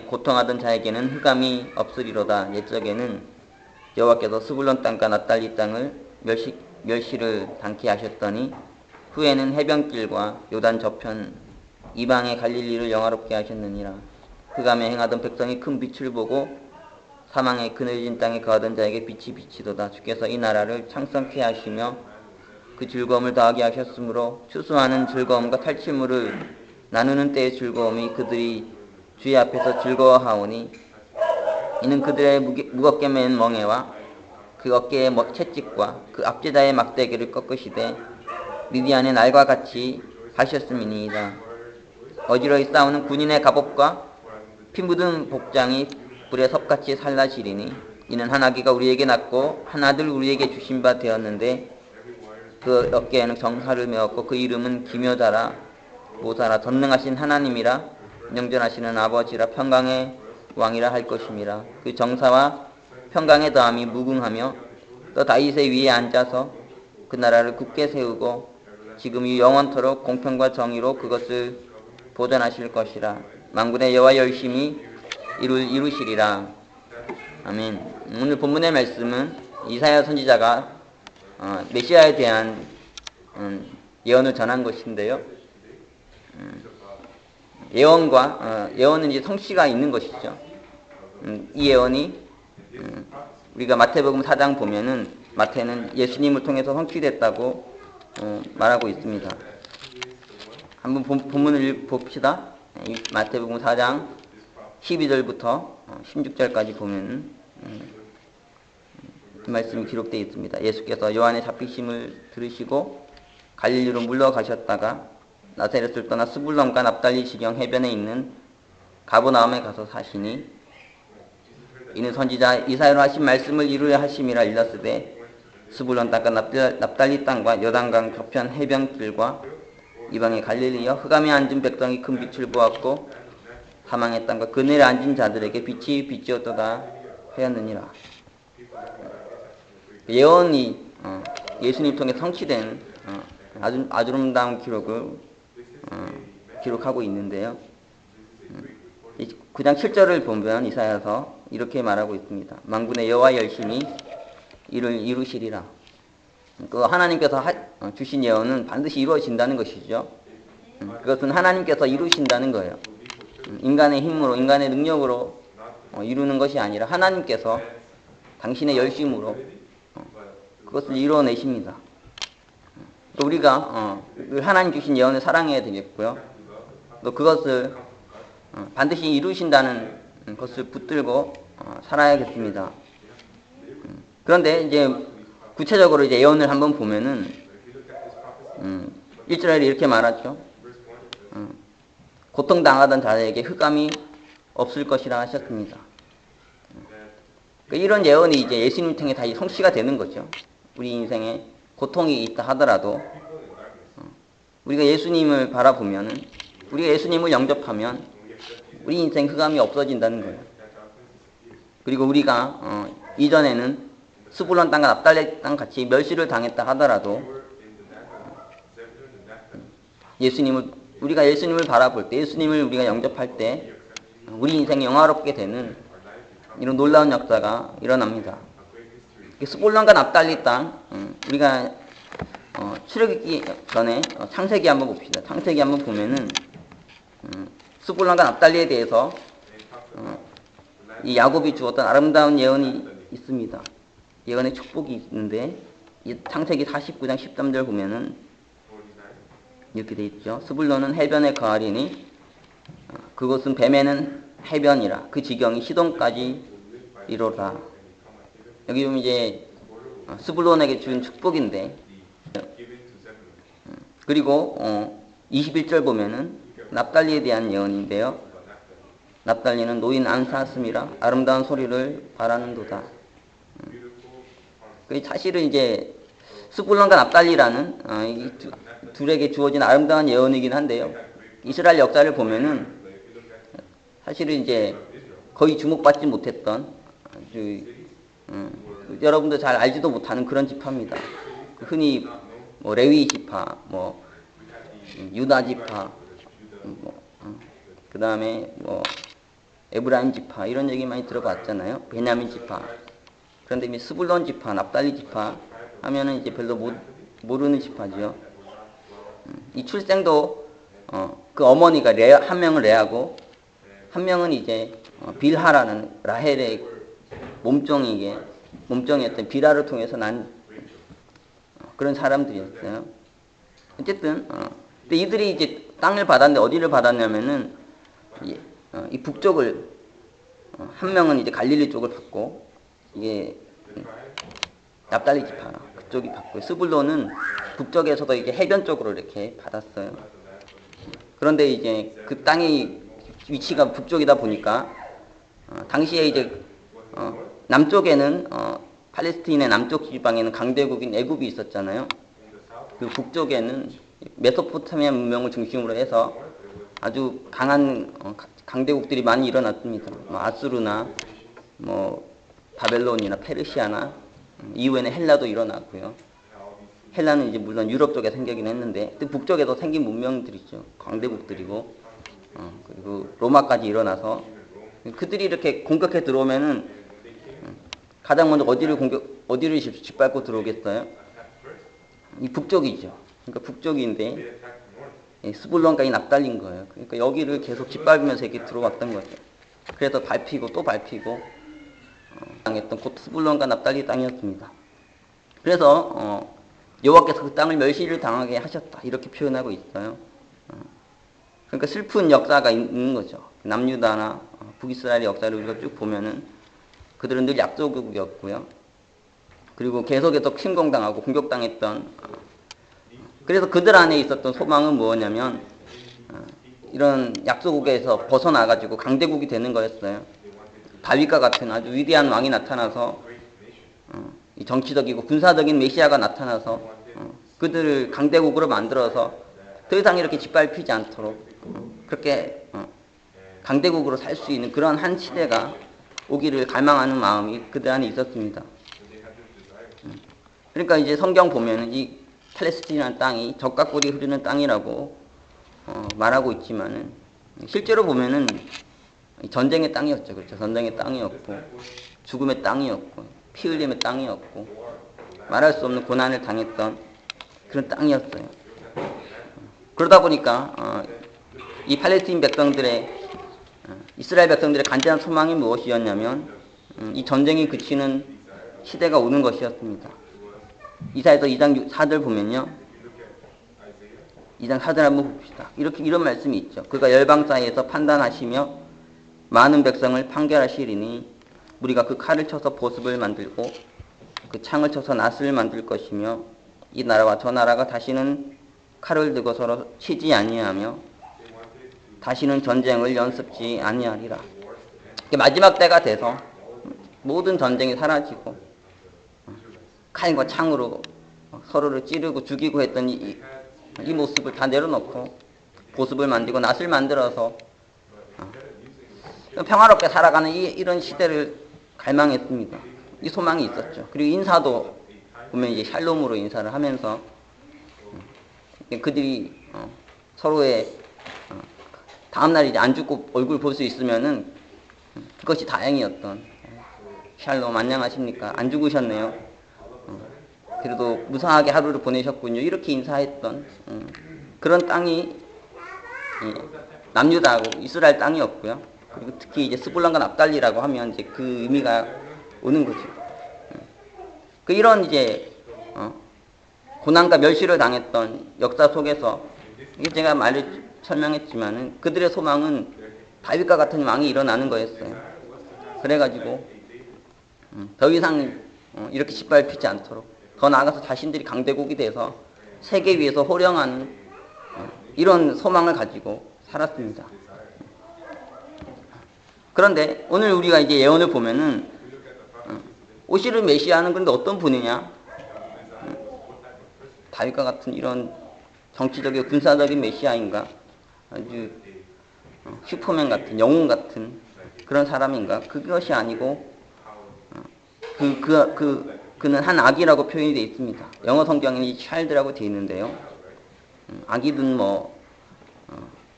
고통하던 자에게는 흑암이 없으리로다. 옛적에는 여호와께서 스불론 땅과 납달리 땅을 멸시를 당케 하셨더니 후에는 해변길과 요단 저편 이방의 갈릴리를 영화롭게 하셨느니라. 흑암에 행하던 백성이 큰 빛을 보고 사망의 그늘진 땅에 거하던 자에게 빛이 비치도다. 주께서 이 나라를 창성케 하시며 그 즐거움을 더하게 하셨으므로 추수하는 즐거움과 탈취물을 나누는 때의 즐거움이 그들이 주의 앞에서 즐거워하오니 이는 그들의 무겁게 맨 멍에와 그 어깨의 채찍과 그 앞제다의 막대기를 꺾으시되 미디안의 날과 같이 하셨음이니이다. 어지러이 싸우는 군인의 갑옷과 피 묻은 복장이 불의 섭같이 살라지리니 이는 한 아기가 우리에게 낳고 한 아들 우리에게 주신 바 되었는데 그 어깨에는 정사를 메었고 그 이름은 기묘자라 모사라 전능하신 하나님이라 영전하시는 아버지라 평강의 왕이라 할 것임이라. 그 정사와 평강의 더함이 무궁하며 또 다윗의 위에 앉아서 그 나라를 굳게 세우고 지금 영원토록 공평과 정의로 그것을 보존하실 것이라. 만군의 여호와 열심히 이루시리라. 아멘. 오늘 본문의 말씀은 이사야 선지자가 메시아에 대한 예언을 전한 것인데요. 예언은 이제 성취가 있는 것이죠. 이 예언이 우리가 마태복음 4장 보면은 마태는 예수님을 통해서 성취됐다고 말하고 있습니다. 한번 본문을 봅시다. 마태복음 4장 12절부터 16절까지 보면은 그 말씀이 기록되어 있습니다. 예수께서 요한의 잡히심을 들으시고 갈릴리로 물러가셨다가 나사렛을 떠나 스불론과 납달리 지경 해변에 있는 가버나움에 가서 사시니 이는 선지자 이사야로 하신 말씀을 이루려 하심이라. 일렀으되 스불론 땅과 납달리 땅과 요단강 저편 해변길과 이방의 갈릴리여 흑암에 앉은 백성이 큰 빛을 보았고 사망의 땅과 그늘에 앉은 자들에게 빛이 비치었도다 하였느니라. 예언이 예수님 통해 성취된 아주 아름다운 기록을 기록하고 있는데요. 9장 7절을 보면 이사야서 이렇게 말하고 있습니다. 만군의 여호와 열심히 이를 이루시리라. 그 하나님께서 주신 예언은 반드시 이루어진다는 것이죠. 그것은 하나님께서 이루신다는 거예요. 인간의 힘으로, 인간의 능력으로 이루는 것이 아니라 하나님께서 당신의 열심으로 그것을 이루어내십니다. 또 우리가 하나님 주신 예언을 사랑해야 되겠고요. 또 그것을 반드시 이루신다는 것을 붙들고 살아야겠습니다. 그런데 이제 구체적으로 이제 예언을 한번 보면은 1절에 이렇게 말하죠. 고통당하던 자에게 흑암이 없을 것이라 하셨습니다. 이런 예언이 이제 예수님 통해 다 성취가 되는 거죠. 우리 인생에 고통이 있다 하더라도 우리가 예수님을 바라보면은 우리가 예수님을 영접하면 우리 인생 흑암이 없어진다는 거예요. 그리고 우리가 이전에는 스불론 땅과 납달리 땅 같이 멸시를 당했다 하더라도 우리가 예수님을 바라볼 때, 예수님을 우리가 영접할 때 우리 인생이 영화롭게 되는 이런 놀라운 역사가 일어납니다. 스불론과 납달리 땅, 우리가 출애굽기 전에 창세기 한번 봅시다. 창세기 한번 보면은 스불론과 납달리에 대해서 이 야곱이 주었던 아름다운 예언이 있습니다. 예언의 축복이 있는데 이 창세기 49장 13절 보면은 이렇게 돼 있죠. 스불론은 해변에 거하리니 그곳은 뱀에는 해변이라 그 지경이 시돈까지 이로라. 여기 보면 이제 스불론에게 준 축복인데 그리고 21절 보면은 납달리에 대한 예언인데요. 납달리는 노인 안사슴이라 아름다운 소리를 바라는도다. 사실은 이제 스불론과 납달리라는 이 둘에게 주어진 아름다운 예언이긴 한데요. 이스라엘 역사를 보면은 사실은 이제 거의 주목받지 못했던 여러분도 잘 알지도 못하는 그런 지파입니다. 흔히 뭐 레위 지파, 뭐 유다 지파, 그 다음에 뭐 에브라임 지파 이런 얘기 많이 들어봤잖아요. 베냐민 지파. 그런데 이제 스불론 지파, 납달리 지파 하면은 이제 별로 모르는 지파죠. 이 출생도 그 어머니가 한 명은 레아고 한 명은 이제 빌하라는 라헬의 몸종이었던 빌하를 통해서 난 그런 사람들이었어요. 어쨌든 근데 이들이 이제 땅을 받았는데 어디를 받았냐면은 이 북쪽을 한 명은 이제 갈릴리 쪽을 받고 이게 납달리 지파 그쪽이 받고 스불론은 북쪽에서도 이제 해변 쪽으로 이렇게 받았어요. 그런데 이제 그 땅이 위치가 북쪽이다 보니까 당시에 이제 남쪽에는 팔레스틴의 남쪽 지방에는 강대국인 애굽이 있었잖아요. 그 북쪽에는 메소포타미아 문명을 중심으로 해서 아주 강한 강대국들이 많이 일어났습니다. 뭐 아수르나 뭐 바벨론이나 페르시아나 이후에는 헬라도 일어났고요. 헬라는 이제 물론 유럽 쪽에 생기긴 했는데 북쪽에도 생긴 문명들이죠. 강대국들이고 그리고 로마까지 일어나서 그들이 이렇게 공격해 들어오면은 가장 먼저 어디를 짓밟고 들어오겠어요? 이 북쪽이죠. 그러니까 북쪽인데 스불론까지 납달린 거예요. 그러니까 여기를 계속 짓밟으면서 이렇게 들어왔던 거죠. 그래서 밟히고 또 밟히고 당했던 곧 스불론과 납달리 땅이었습니다. 그래서 여호와께서 그 땅을 멸시를 당하게 하셨다 이렇게 표현하고 있어요. 그러니까 슬픈 역사가 있는 거죠. 남유다나 북이스라엘의 역사를 우리가 쭉 보면은 그들은 늘 약소국이었고요. 그리고 계속해서 침공당하고 공격당했던 그래서 그들 안에 있었던 소망은 뭐냐면 이런 약소국에서 벗어나가지고 강대국이 되는 거였어요. 다윗과 같은 아주 위대한 왕이 나타나서 이 정치적이고 군사적인 메시아가 나타나서 그들을 강대국으로 만들어서 더 이상 이렇게 짓밟히지 않도록 그렇게 강대국으로 살 수 있는 그런 한 시대가 오기를 갈망하는 마음이 그들 안에 있었습니다. 그러니까 이제 성경 보면은 이 팔레스틴이라는 땅이 젖과 꿀이 흐르는 땅이라고 말하고 있지만은 실제로 보면은 전쟁의 땅이었죠. 그렇죠. 전쟁의 땅이었고 죽음의 땅이었고 피 흘림의 땅이었고 말할 수 없는 고난을 당했던 그런 땅이었어요. 그러다 보니까 이 팔레스틴 백성들의 이스라엘 백성들의 간절한 소망이 무엇이었냐면 이 전쟁이 그치는 시대가 오는 것이었습니다. 이사야서 2장 4절 보면요. 2장 4절 한번 봅시다. 이런 말씀이 있죠. 그가 열방 사이에서 판단하시며 많은 백성을 판결하시리니 우리가 그 칼을 쳐서 보습을 만들고 그 창을 쳐서 낫을 만들 것이며 이 나라와 저 나라가 다시는 칼을 들고 서로 치지 아니하며 다시는 전쟁을 연습지 아니하리라. 마지막 때가 돼서 모든 전쟁이 사라지고 칼과 창으로 서로를 찌르고 죽이고 했던 이 모습을 다 내려놓고 보습을 만들고 낫을 만들어서 평화롭게 살아가는 이런 시대를 갈망했습니다. 이 소망이 있었죠. 그리고 인사도 보면 이제 샬롬으로 인사를 하면서 그들이 서로의 다음날 이제 안 죽고 얼굴 볼 수 있으면은 그것이 다행이었던 샬롬 안녕하십니까 안 죽으셨네요. 그래도 무사하게 하루를 보내셨군요. 이렇게 인사했던 그런 땅이 남유다하고 이스라엘 땅이었고요. 그리고 특히 이제 스불론과 납달리라고 하면 이제 그 의미가 오는 거죠. 그 이런 이제 고난과 멸시를 당했던 역사 속에서 이게 제가 설명했지만은 그들의 소망은 다윗과 같은 왕이 일어나는 거였어요. 그래가지고 더 이상 이렇게 짓밟히지 않도록 더 나아가서 자신들이 강대국이 돼서 세계 위에서 호령하는 이런 소망을 가지고 살았습니다. 그런데 오늘 우리가 이제 예언을 보면은 오시는 메시아는 그런데 어떤 분이냐? 다윗과 같은 이런 정치적이고 군사적인 메시아인가? 아주 슈퍼맨 같은 영웅 같은 그런 사람인가? 그것이 아니고 그는 한 아기라고 표현이 되어 있습니다. 영어 성경에는 이 child라고 되어 있는데요. 아기든 뭐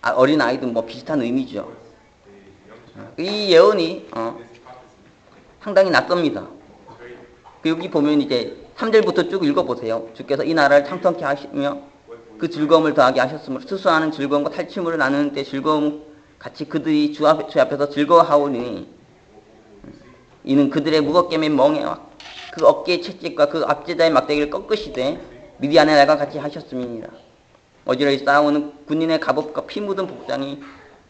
어린 아이든 뭐 비슷한 의미죠. 이 예언이 상당히 낯섭니다. 여기 보면 이제 3절부터 쭉 읽어보세요. 주께서 이 나라를 창통케 하시며 그 즐거움을 더하게 하셨으므로 수수하는 즐거움과 탈취물을 나누는 때 즐거움 같이 그들이 주 앞에서 즐거워하오니 이는 그들의 무겁게 맨 멍에와 그 어깨의 채찍과 그 압제자의 막대기를 꺾으시되 미디안의 날과 같이 하셨음이니라. 어지러이 싸우는 군인의 갑옷과 피 묻은 복장이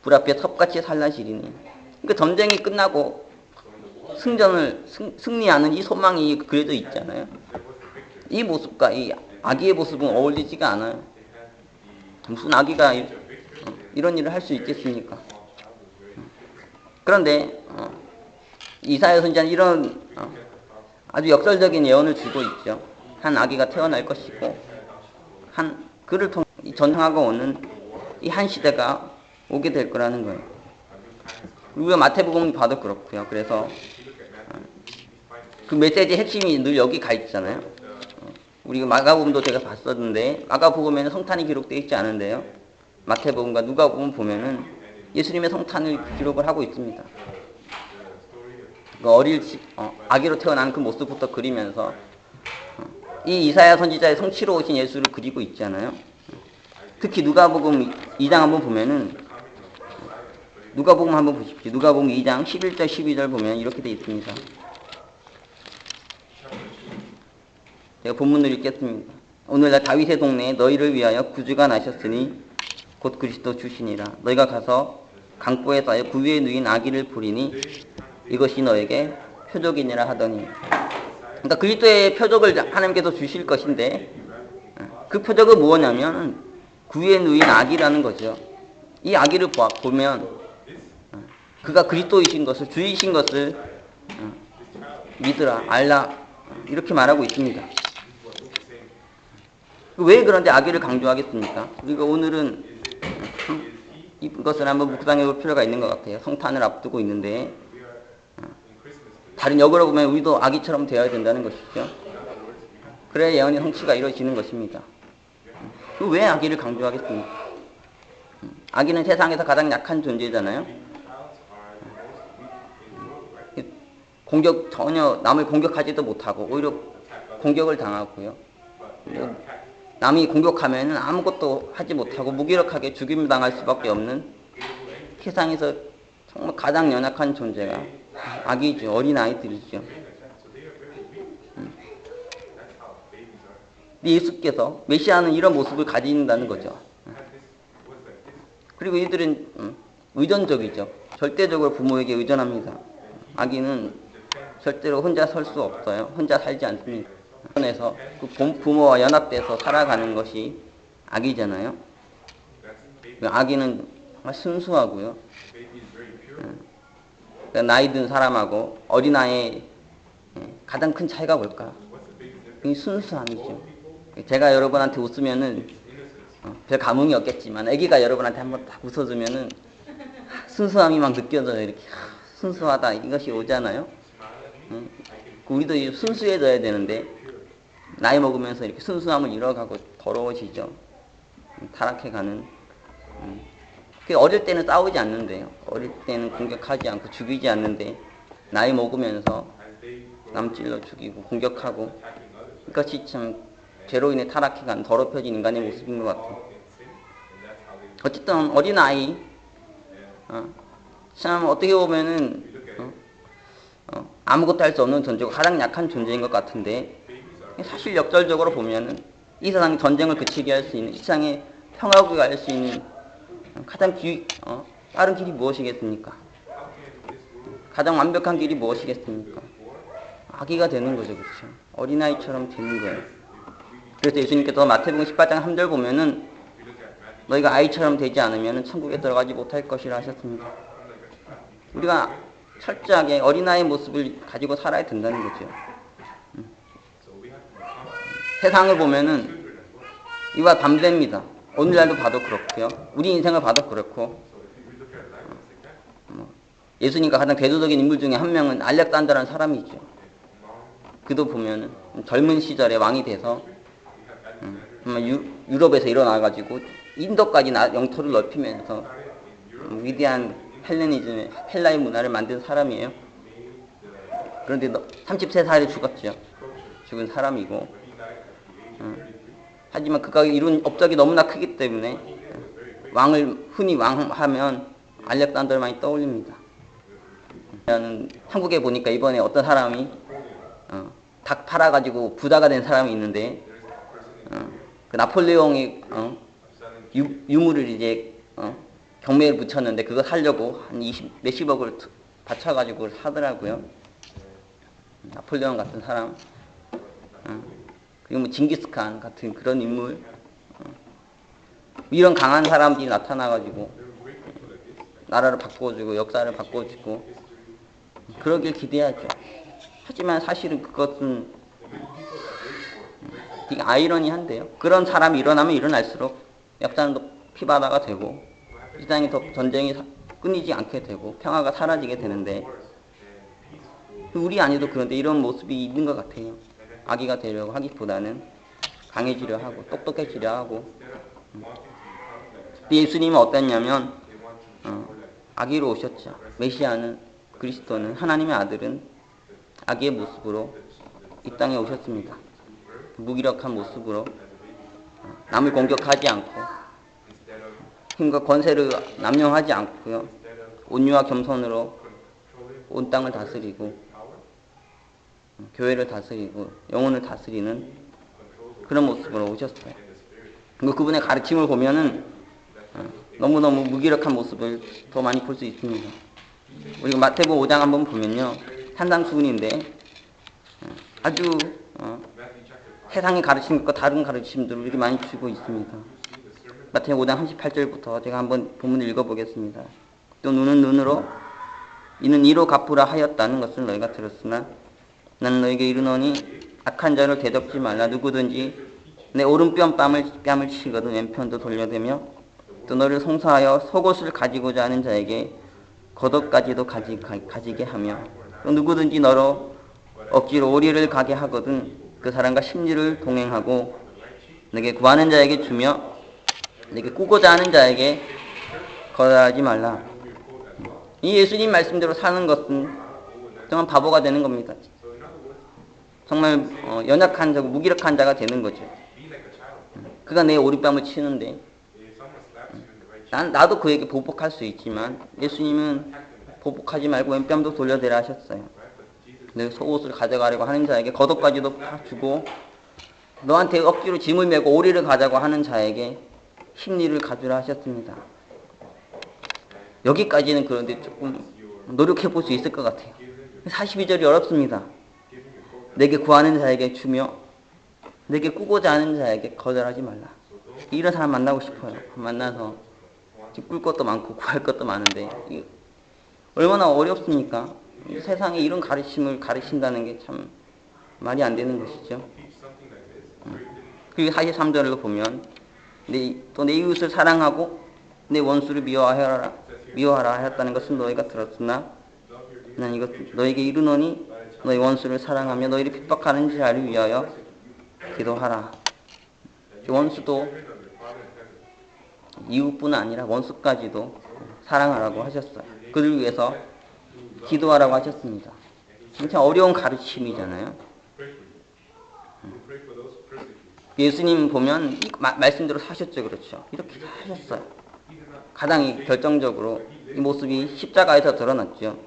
불 앞에 섭같이 살라지리니. 그러니까 전쟁이 끝나고 승리하는 이 소망이 그려져 있잖아요. 이 모습과 이 아기의 모습은 어울리지가 않아요. 무슨 아기가 이런 일을 할 수 있겠습니까? 그런데 이사야 선지자는 이런 아주 역설적인 예언을 주고 있죠. 한 아기가 태어날 것이고 그를 통해 전승하고 오는 이 한 시대가 오게 될 거라는 거예요. 우리가 마태복음 봐도 그렇고요. 그래서 그 메시지의 핵심이 늘 여기 가 있잖아요. 우리가 마가복음도 제가 봤었는데 마가복음에는 성탄이 기록되어 있지 않은데요. 마태복음과 누가복음 보면은 예수님의 성탄을 기록을 하고 있습니다. 아기로 태어난 그 모습부터 그리면서 이 이사야 선지자의 성취로 오신 예수를 그리고 있잖아요. 특히 누가복음 2장 한번 보면은 누가복음 한번 보십시오. 누가복음 2장 11절 12절 보면 이렇게 되어 있습니다. 제가 본문을 읽겠습니다. 오늘날 다윗의 동네에 너희를 위하여 구주가 나셨으니 곧 그리스도 주시니라. 너희가 가서 강보에 쌓여 구유에 누인 아기를 보리니 이것이 너에게 표적이니라 하더니. 그러니까 그리스도의 표적을 하나님께서 주실 것인데 그 표적은 무엇냐면 구유에 누인 아기라는 거죠. 이 아기를 보면 그가 그리스도이신 것을 주이신 것을 믿으라 알라 이렇게 말하고 있습니다. 왜 그런데 아기를 강조하겠습니까? 우리가 오늘은 이것을 한번 묵상해 볼 필요가 있는 것 같아요. 성탄을 앞두고 있는데 다른 역으로 보면 우리도 아기처럼 되어야 된다는 것이죠. 그래야 예언의 성취가 이루어지는 것입니다. 왜 아기를 강조하겠습니까? 아기는 세상에서 가장 약한 존재잖아요. 전혀 남을 공격하지도 못하고 오히려 공격을 당하고요. 남이 공격하면 아무것도 하지 못하고 무기력하게 죽임을 당할 수밖에 없는 세상에서 정말 가장 연약한 존재가 아기죠. 어린아이들이죠. 예수께서 메시아는 이런 모습을 가진다는 거죠. 그리고 이들은 의존적이죠. 절대적으로 부모에게 의존합니다. 아기는 절대로 혼자 설 수 없어요. 혼자 살지 않습니다. 그래서 그 부모와 연합돼서 살아가는 것이 아기잖아요. 아기는 정말 순수하고요. 나이 든 사람하고 어린아이의 가장 큰 차이가 뭘까? 이 순수함이죠. 제가 여러분한테 웃으면은 별 감흥이 없겠지만 아기가 여러분한테 한번 딱 웃어주면은 순수함이 막 느껴져요. 이렇게 순수하다 이것이 오잖아요. 우리도 순수해져야 되는데 나이 먹으면서 이렇게 순수함을 잃어가고 더러워지죠. 타락해가는. 어릴 때는 싸우지 않는데요. 어릴 때는 공격하지 않고 죽이지 않는데 나이 먹으면서 남 찔러 죽이고 공격하고 이것이 참 죄로 인해 타락해간 더럽혀진 인간의 모습인 것 같아요. 어쨌든 어린아이 참 어떻게 보면은 아무것도 할 수 없는 존재고 가장 약한 존재인 것 같은데 사실 역설적으로 보면은 이 세상의 전쟁을 그치게 할 수 있는 이 세상의 평화국에 갈 수 있는 가장 빠른 길이 무엇이겠습니까? 가장 완벽한 길이 무엇이겠습니까? 아기가 되는 거죠. 그렇죠? 어린아이처럼 되는 거예요. 그래서 예수님께서 마태복음 18장 3절 보면은 너희가 아이처럼 되지 않으면 천국에 들어가지 못할 것이라 하셨습니다. 우리가 철저하게 어린아이의 모습을 가지고 살아야 된다는 거죠. 세상을 보면은 이와 반대입니다. 오늘날도 봐도 그렇고요. 우리 인생을 봐도 그렇고 예수님과 가장 대표적인 인물 중에 한 명은 알렉산더라는 사람이죠. 그도 보면은 젊은 시절에 왕이 돼서 유럽에서 일어나가지고 인도까지 영토를 넓히면서 위대한 헬레니즘의 헬라의 문화를 만든 사람이에요. 그런데 33살에 죽었죠. 죽은 사람이고 하지만 그가 이룬 업적이 너무나 크기 때문에 왕을 흔히 왕하면 알렉산더만이 떠올립니다. 한국에 보니까 이번에 어떤 사람이 닭 팔아가지고 부자가 된 사람이 있는데 그 나폴레옹이 유물을 이제 경매에 붙였는데 그거 살려고 한 20 몇십억을 바쳐가지고 사더라고요. 나폴레옹 같은 사람, 그리고 뭐 징기스칸 같은 그런 인물, 이런 강한 사람들이 나타나가지고 나라를 바꿔주고 역사를 바꿔주고 그러길 기대하죠. 하지만 사실은 그것은 되게 아이러니한데요. 그런 사람이 일어나면 일어날수록 역사는 더 피바다가 되고 세상이 더 전쟁이 끊이지 않게 되고 평화가 사라지게 되는데 우리 안에도 그런데 이런 모습이 있는 것 같아요. 아기가 되려고 하기보다는 강해지려 하고 똑똑해지려 하고. 예수님은 어땠냐면 아기로 오셨죠. 메시아는 그리스도는 하나님의 아들은 아기의 모습으로 이 땅에 오셨습니다. 무기력한 모습으로 남을 공격하지 않고 힘과 권세를 남용하지 않고요. 온유와 겸손으로 온 땅을 다스리고 교회를 다스리고 영혼을 다스리는 그런 모습으로 오셨어요. 그분의 가르침을 보면은 너무너무 무기력한 모습을 더 많이 볼 수 있습니다. 우리가 마태복음 5장 한번 보면요. 산상수훈인데 아주 세상의 가르침과 다른 가르침들을 이렇게 많이 주고 있습니다. 마태복음 5장 38절부터 제가 한번 본문을 읽어보겠습니다. 또 눈은 눈으로 이는 이로 갚으라 하였다는 것을 너희가 들었으나 나는 너희에게 이르노니 악한 자를 대적지 말라. 누구든지 내 오른뺨을 치거든 왼편도 돌려대며 또 너를 송사하여 속옷을 가지고자 하는 자에게 겉옷까지도 가지게 하며 또 누구든지 너로 억지로 오리를 가게 하거든 그 사람과 심리를 동행하고 내게 구하는 자에게 주며 내게 꾸고자 하는 자에게 거절하지 말라. 이 예수님 말씀대로 사는 것은 정말 바보가 되는 겁니다. 정말 연약한 자, 무기력한 자가 되는 거죠. 그가 내 오리뺨을 치는데 나도 그에게 보복할 수 있지만 예수님은 보복하지 말고 왼뺨도 돌려대라 하셨어요. 내 속옷을 가져가려고 하는 자에게 겉옷까지도 주고 너한테 억지로 짐을 메고 오리를 가자고 하는 자에게 심리를 가주라 하셨습니다. 여기까지는 그런데 조금 노력해 볼 수 있을 것 같아요. 42절이 어렵습니다. 내게 구하는 자에게 주며 내게 꾸고자 하는 자에게 거절하지 말라. 이런 사람 만나고 싶어요. 만나서 꿀 것도 많고 구할 것도 많은데 얼마나 어렵습니까? 세상에 이런 가르침을 가르친다는 게 참 말이 안 되는 것이죠. 그리고 43절로 보면 또 내 이웃을 사랑하고 내 원수를 미워하라 하였다는 것은 너희가 들었으나 난 이것 너희에게 이르노니 너희 원수를 사랑하며 너희를 핍박하는 자를 위하여 기도하라. 원수도 이웃뿐 아니라 원수까지도 사랑하라고 하셨어요. 그들 위해서 기도하라고 하셨습니다. 진짜 어려운 가르침이잖아요. 예수님 보면 말씀대로 사셨죠. 그렇죠. 이렇게 하셨어요. 가장 결정적으로 이 모습이 십자가에서 드러났죠.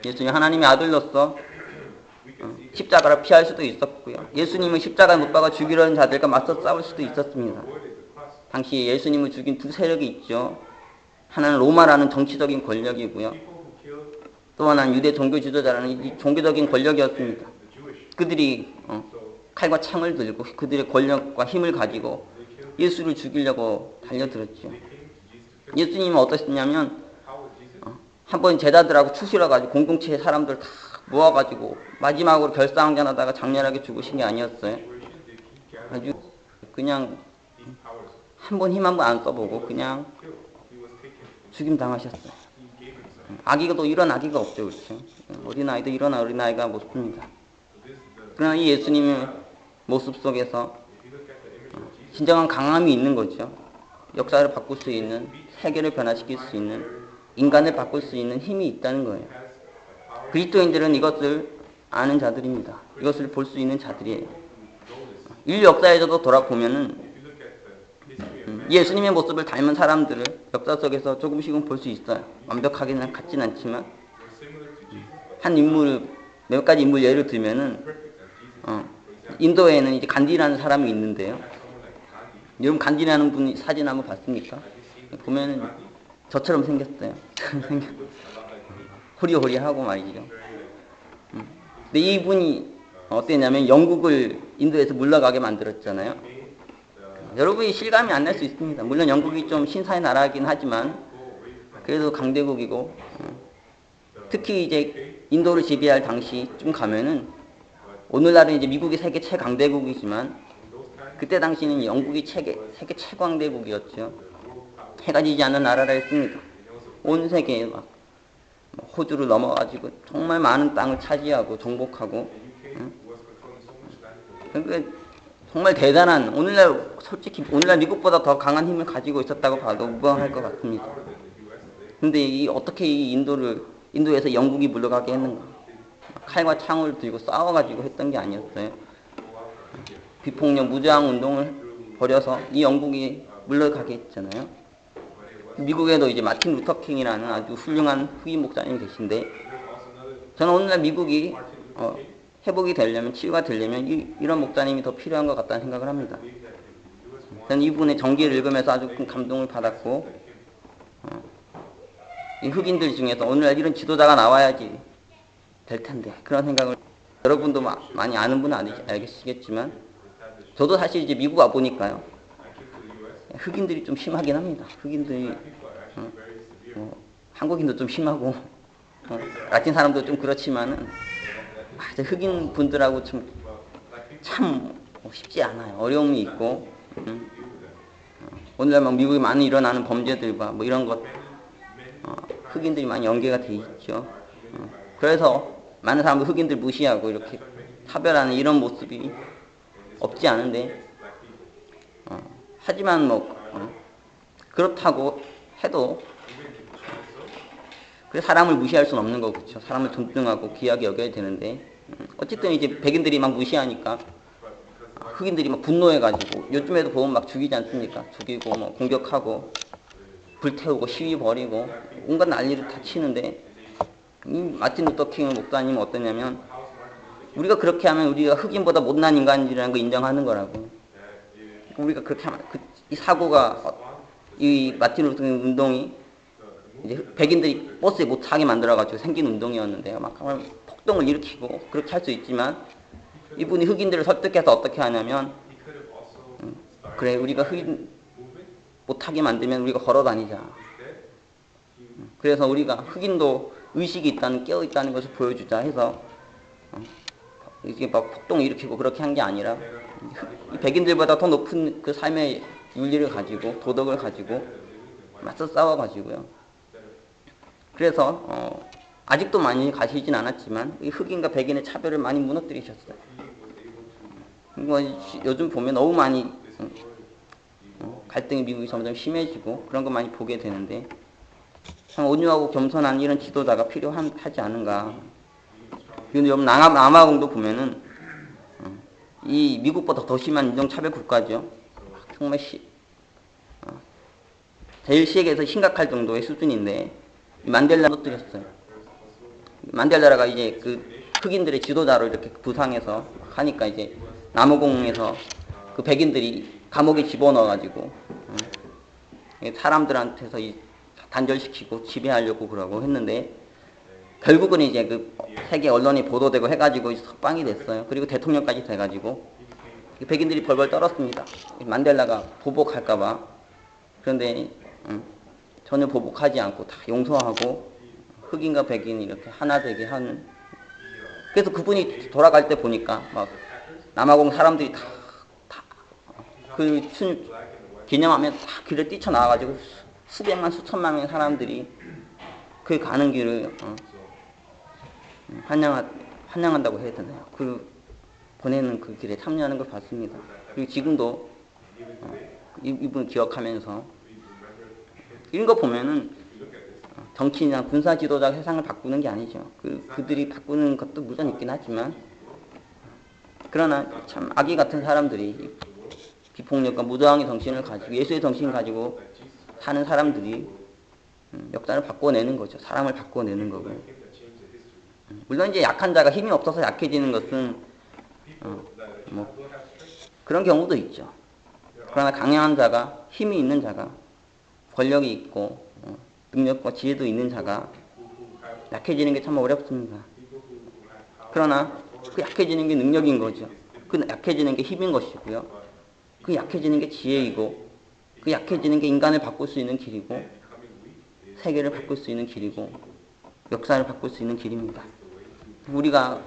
예수님 하나님의 아들로서 십자가를 피할 수도 있었고요. 예수님은 십자가에 못 박아 죽이려는 자들과 맞서 싸울 수도 있었습니다. 당시 예수님을 죽인 두 세력이 있죠. 하나는 로마라는 정치적인 권력이고요. 또 하나는 유대 종교 지도자라는 이 종교적인 권력이었습니다. 그들이 칼과 창을 들고 그들의 권력과 힘을 가지고 예수를 죽이려고 달려들었죠. 예수님은 어떠셨냐면 한번 제자들하고 추실어가지고 공동체의 사람들 다 모아가지고 마지막으로 결사항전하다가 장렬하게 죽으신 게 아니었어요. 아주 그냥 한번 힘 한 번 안 써보고 그냥 죽임 당하셨어요. 아기가 또 이런 아기가 없죠. 그렇죠? 어린아이도 이런 어린아이가 못 씁니다. 그러나 이 예수님의 모습 속에서 진정한 강함이 있는 거죠. 역사를 바꿀 수 있는, 세계를 변화시킬 수 있는 인간을 바꿀 수 있는 힘이 있다는 거예요. 그리스도인들은 이것을 아는 자들입니다. 이것을 볼 수 있는 자들이에요. 인류 역사에서도 돌아보면은 예수님의 모습을 닮은 사람들을 역사 속에서 조금씩은 볼 수 있어요. 완벽하게는 같진 않지만 한 인물, 몇 가지 인물 예를 들면은 인도에는 이제 간디라는 사람이 있는데요. 여러분 간디라는 분이 사진 한번 봤습니까? 보면은 저처럼 생겼어요. 호리호리하고 말이죠. 근데 이분이 어땠냐면 영국을 인도에서 물러가게 만들었잖아요. 여러분이 실감이 안 날 수 있습니다. 물론 영국이 좀 신사의 나라이긴 하지만 그래도 강대국이고 특히 이제 인도를 지배할 당시쯤 가면은 오늘날은 이제 미국이 세계 최강대국이지만 그때 당시는 영국이 세계 최강대국이었죠. 해가 지지 않는 나라라 했습니다. 온 세계에 막 호주를 넘어가지고 정말 많은 땅을 차지하고 정복하고 그러니까 정말 대단한 솔직히 오늘날 미국보다 더 강한 힘을 가지고 있었다고 봐도 무방할 것 같습니다. 근데 어떻게 이 인도에서 영국이 물러가게 했는가? 칼과 창을 들고 싸워가지고 했던 게 아니었어요. 비폭력 무저항 운동을 벌여서 이 영국이 물러가게 했잖아요. 미국에도 이제 마틴 루터 킹이라는 아주 훌륭한 흑인 목사님이 계신데 저는 오늘날 미국이 회복이 되려면 치유가 되려면 이런 목사님이 더 필요한 것 같다는 생각을 합니다. 저는 이분의 전기를 읽으면서 아주 큰 감동을 받았고 이 흑인들 중에서 오늘날 이런 지도자가 나와야지 될 텐데 그런 생각을 여러분도 많이 아는 분은 알겠지만 저도 사실 이제 미국 와 보니까요 흑인들이 좀 심하긴 합니다. 흑인들이 한국인도 좀 심하고 라틴 사람도 좀 그렇지만은 흑인 분들하고 참 쉽지 않아요. 어려움이 있고 오늘날 막 미국에 많이 일어나는 범죄들과 뭐 이런 것 흑인들이 많이 연계가 돼 있죠. 그래서 많은 사람들 흑인들 무시하고 이렇게 차별하는 이런 모습이 없지 않은데 하지만 그렇다고 해도 사람을 무시할 수는 없는 거고 그렇죠. 사람을 존중하고 귀하게 여겨야 되는데 어쨌든 이제 백인들이 막 무시하니까 흑인들이 막 분노해가지고 요즘에도 보면 막 죽이지 않습니까? 죽이고 뭐 공격하고 불태우고 시위 벌이고 온갖 난리를 다 치는데 이 마틴 루터 킹 목사님은 어떠냐면 우리가 그렇게 하면 우리가 흑인보다 못난 인간이라는 거 인정하는 거라고. 우리가 그렇게 하면 이 사고가 이 마틴 루터 킹 운동이 이제 백인들이 버스에 못 타게 만들어가지고 생긴 운동이었는데요. 막 폭동을 일으키고 그렇게 할 수 있지만 이분이 흑인들을 설득해서 어떻게 하냐면 그래 우리가 흑인 못하게 만들면 우리가 걸어다니자. 그래서 우리가 흑인도 의식이 있다는 깨어있다는 것을 보여주자 해서 이게 막 폭동을 일으키고 그렇게 한 게 아니라 백인들보다 더 높은 그 삶의 윤리를 가지고 도덕을 가지고 맞서 싸워가지고요. 그래서 아직도 많이 가시진 않았지만 이 흑인과 백인의 차별을 많이 무너뜨리셨어요. 요즘 보면 너무 많이 갈등이 미국이 점점 심해지고 그런 거 많이 보게 되는데 참 온유하고 겸손한 이런 지도자가 필요하지 않은가. 그런데 여러분 남아공도 보면은 이 미국보다 더 심한 인종차별 국가죠. 정말 제일 세계에서 심각할 정도의 수준인데 만델라 무너뜨렸어요. 만델라가 이제 그 흑인들의 지도자로 이렇게 부상해서 하니까 이제 남아공에서 그 백인들이 감옥에 집어넣어가지고 사람들한테서 단절시키고 지배하려고 그러고 했는데 결국은 이제 그 세계 언론이 보도되고 해가지고 석방이 됐어요. 그리고 대통령까지 돼가지고 백인들이 벌벌 떨었습니다. 만델라가 보복할까봐. 그런데 전혀 보복하지 않고 다 용서하고 흑인과 백인이 이렇게 하나 되게 하는. 그래서 그분이 돌아갈 때 보니까 막 남아공 사람들이 다 그 기념하면 다 길에 뛰쳐나와가지고 수백만 수천만 명의 사람들이 그 가는 길을 환영한다고 해야 되나요? 그 보내는 그 길에 참여하는 걸 봤습니다. 그리고 지금도 이분을 기억하면서 이런 거 보면은 정치인이나 군사 지도자가 세상을 바꾸는 게 아니죠. 그들이 바꾸는 것도 물론 있긴 하지만, 그러나 참 아기 같은 사람들이 비폭력과 무저항의 정신을 가지고 예수의 정신을 가지고 사는 사람들이 역사를 바꿔내는 거죠. 사람을 바꿔내는 거고. 물론 이제 약한 자가 힘이 없어서 약해지는 것은 뭐 그런 경우도 있죠. 그러나 강한 자가, 힘이 있는 자가, 권력이 있고 능력과 지혜도 있는 자가 약해지는 게 참 어렵습니다. 그러나 그 약해지는 게 능력인 거죠. 그 약해지는 게 힘인 것이고요. 그 약해지는 게 지혜이고, 그 약해지는 게 인간을 바꿀 수 있는 길이고, 세계를 바꿀 수 있는 길이고, 역사를 바꿀 수 있는 길입니다. 우리가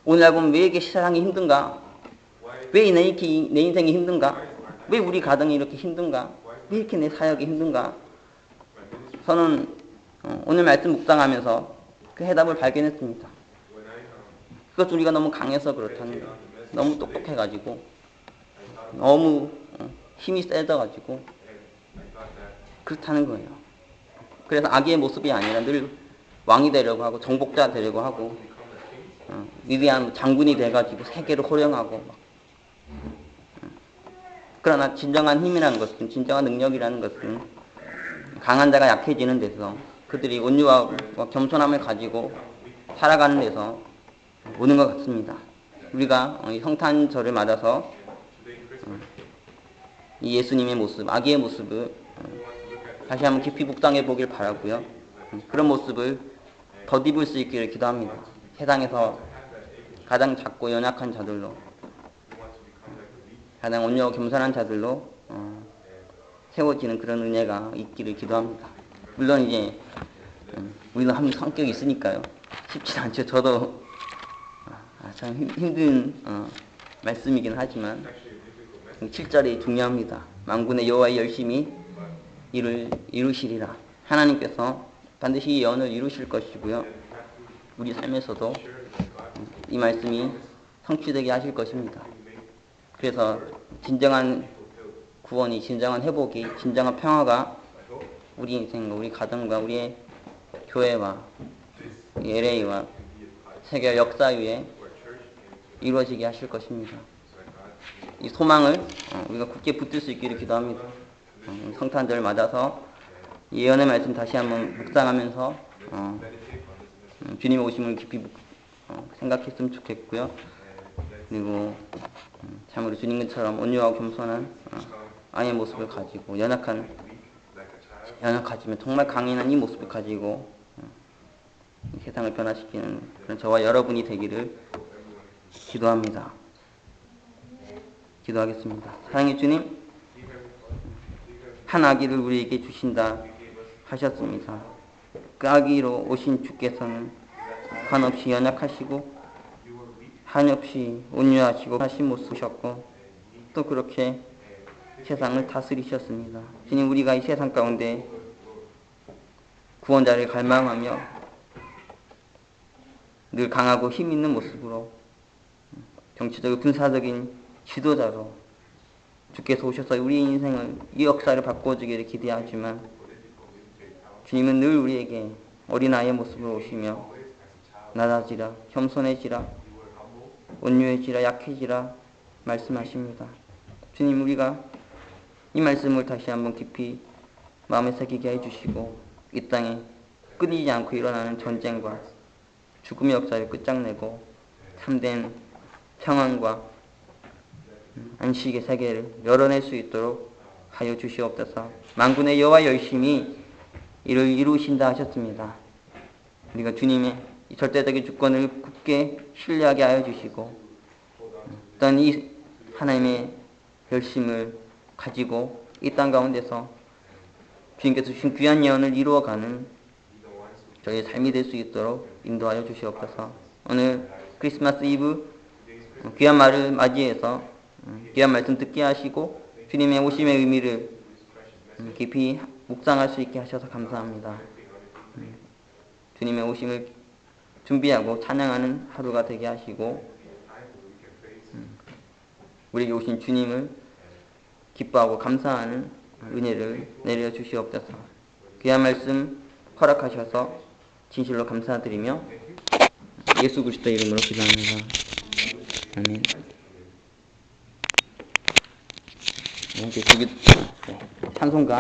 오늘날 보면 왜 이렇게 세상이 힘든가? 왜 내 인생이 힘든가? 왜 우리 가정이 이렇게 힘든가? 왜 이렇게 내 사역이 힘든가? 저는 오늘 말씀 묵상하면서 그 해답을 발견했습니다. 그것 우리가 너무 강해서 그렇다는 거예요. 너무 똑똑해가지고, 너무 힘이 세져가지고 그렇다는 거예요. 그래서 아기의 모습이 아니라 늘 왕이 되려고 하고 정복자 되려고 하고 위대한 장군이 돼가지고 세계를 호령하고 그러나 진정한 힘이라는 것은, 진정한 능력이라는 것은 강한 자가 약해지는 데서 그들이 온유와 겸손함을 가지고 살아가는 데서 오는 것 같습니다. 우리가 이 성탄절을 맞아서 이 예수님의 모습, 아기의 모습을 다시 한번 깊이 묵상해 보길 바라고요. 그런 모습을 덧입을 수 있기를 기도합니다. 세상에서 가장 작고 연약한 자들로, 가장 온유하고 겸손한 자들로 세워지는 그런 은혜가 있기를 기도합니다. 물론 이제 우리는 한 성격이 있으니까요. 쉽지 않죠. 저도 참 힘든 말씀이긴 하지만 7절이 중요합니다. 만군의 여호와의 열심히 이루시리라. 하나님께서 반드시 이 예언을 이루실 것이고요. 우리 삶에서도 이 말씀이 성취되게 하실 것입니다. 그래서 진정한 구원이, 진정한 회복이, 진정한 평화가 우리 인생과 우리 가정과 우리의 교회와 LA와 세계 역사 위에 이루어지게 하실 것입니다. 이 소망을 우리가 굳게 붙들 수 있기를 기도합니다. 성탄절을 맞아서 예언의 말씀 다시 한번 묵상하면서 주님의 오심을 깊이 생각했으면 좋겠고요. 그리고 참으로 주님처럼 온유하고 겸손한 아이의 모습을 가지고 연약하지만 정말 강인한 이 모습을 가지고 세상을 변화시키는 그런 저와 여러분이 되기를 기도합니다. 기도하겠습니다. 사랑의 주님, 한 아기를 우리에게 주신다 하셨습니다. 그 아기로 오신 주께서는 한없이 연약하시고 한없이 온유하시고 하신 모습이셨고 또 그렇게 세상을 다스리셨습니다. 주님, 우리가 이 세상 가운데 구원자를 갈망하며 늘 강하고 힘 있는 모습으로 정치적이고 군사적인 지도자로 주께서 오셔서 우리 인생을, 이 역사를 바꿔주기를 기대하지만 주님은 늘 우리에게 어린아이의 모습으로 오시며 낮아지라, 겸손해지라, 온유해지라, 약해지라 말씀하십니다. 주님, 우리가 이 말씀을 다시 한번 깊이 마음에 새기게 해주시고 이 땅에 끊이지 않고 일어나는 전쟁과 죽음의 역사를 끝장내고 참된 평안과 안식의 세계를 열어낼 수 있도록 하여 주시옵소서. 만군의 여호와 열심히 이를 이루신다 하셨습니다. 우리가 주님의 이 절대적인 주권을 굳게 신뢰하게 하여 주시고 어떤 이 하나님의 열심을 가지고 이 땅 가운데서 주님께서 주신 귀한 예언을 이루어가는 저희의 삶이 될 수 있도록 인도하여 주시옵소서. 오늘 크리스마스 이브 귀한 말을 맞이해서 귀한 말씀 듣게 하시고 주님의 오심의 의미를 깊이 묵상할 수 있게 하셔서 감사합니다. 주님의 오심을 준비하고 찬양하는 하루가 되게 하시고 우리에게 오신 주님을 기뻐하고 감사하는 은혜를 내려 주시옵소서. 귀한 말씀 허락하셔서 진실로 감사드리며 예수 그리스도 이름으로 기도합니다. 아멘. 이제 찬송가